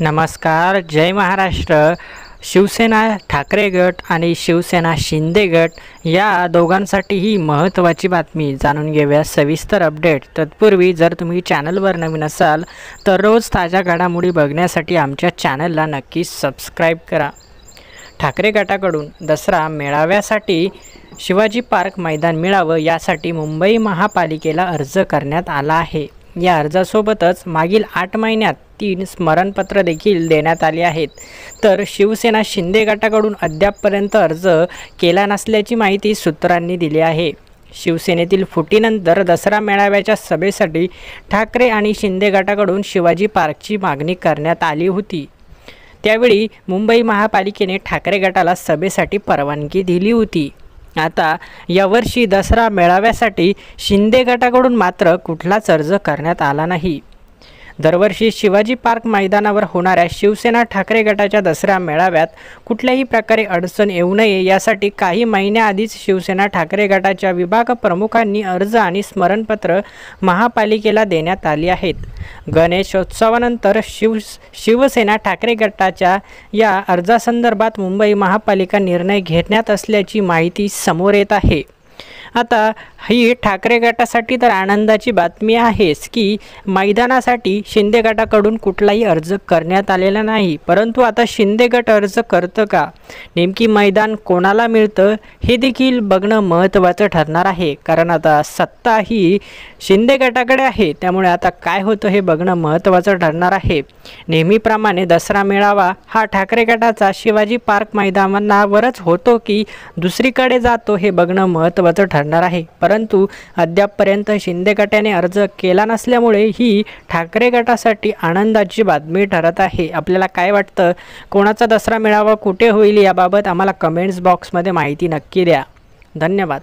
नमस्कार. जय महाराष्ट्र. शिवसेना ठाकरे गट आणि शिवसेना शिंदे गट या दोघांसाठी ही महत्त्वाची बातमी. जाणून घेऊया सविस्तर अपडेट. तत्पूर्वी जर तुम्ही चॅनलवर नवीन असाल तर रोज ताज्या घडामोडी बघण्यासाठी आमच्या चॅनलला नक्की सबस्क्राईब करा. ठाकरे गटाकडून दसरा मेळाव्यासाठी शिवाजी पार्क मैदान मिळावं यासाठी मुंबई महापालिकेला अर्ज करण्यात आला आहे. या अर्जासोबतच मागील 8 महिन्यात 3 स्मरणपत्र देखील देण्यात आली आहेत. तर शिवसेना शिंदे गटाकडून अद्यापपर्यंत अर्ज केला नसल्याची माहिती सूत्रांनी दिली आहे. शिवसेनेतील फुटीनंतर दसरा मेळाव्याच्या सभेसाठी ठाकरे आणि शिंदे गटाकडून शिवाजी पार्कची मागणी करण्यात आली होती. त्यावेळी मुंबई महापालिकेने ठाकरे गटाला सभेसाठी परवानगी दिली होती. आता यावर्षी दसरा मेळाव्यासाठी शिंदे गटाकडून मात्र कुठलाच अर्ज करण्यात आला नाही. दरवर्षी शिवाजी पार्क मैदानावर होणाऱ्या शिवसेना ठाकरे गटाच्या दसरा मेळाव्यात कुठल्याही प्रकारे अडचण येऊ नये यासाठी काही महिन्याआधीच शिवसेना ठाकरे गटाच्या विभाग प्रमुखांनी अर्ज आणि स्मरणपत्र महापालिकेला देण्यात आली आहेत. गणेशोत्सवानंतर शिवसेना ठाकरे गटाच्या या अर्जासंदर्भात मुंबई महापालिका निर्णय घेण्यात असल्याची माहिती समोर येत आहे. आता ही ठाकरे गटासाठी तर आनंदाची बातमी आहेच की मैदानासाठी शिंदे गटाकडून कुठलाही अर्ज करण्यात आलेला नाही. परंतु आता शिंदे गट अर्ज करतं का, नेमकी मैदान कोणाला मिळतं हे देखील बघणं महत्त्वाचं ठरणार आहे. कारण आता सत्ता ही शिंदे गटाकडे आहे. त्यामुळे आता काय होतं हे बघणं महत्त्वाचं ठरणार आहे. नेहमीप्रमाणे दसरा मेळावा हा ठाकरे गटाचा शिवाजी पार्क मैदानावरच होतो की दुसरीकडे जातो हे बघणं महत्त्वाचं ठरणार आहे. परंतु अद्यापपर्यंत शिंदे गटाने अर्ज केला नसल्यामुळे ही ठाकरे गटासाठी आनंदाची बातमी ठरत आहे. आपल्याला काय वाटतं, कोणाचा दसरा मेळावा कुठे होईल याबाबत आम्हाला कमेंट्स बॉक्समध्ये माहिती नक्की द्या. धन्यवाद.